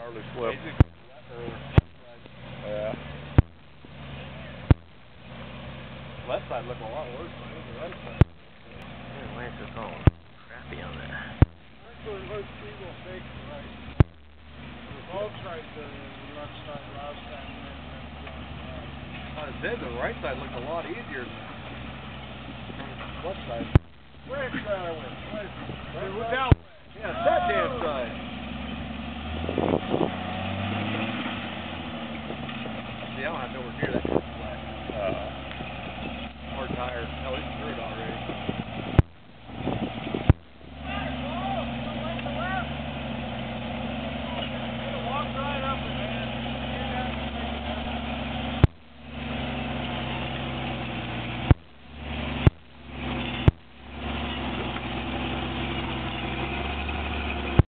Hardly slip. Yeah. Left side looked a lot worse than the right side. Yeah, why is this all crappy on that? Actually, let's see the fake right. We both tried the left side last time and then I said the right side looked a lot easier than the left side. Which wait. We're down. Yeah, that damn side.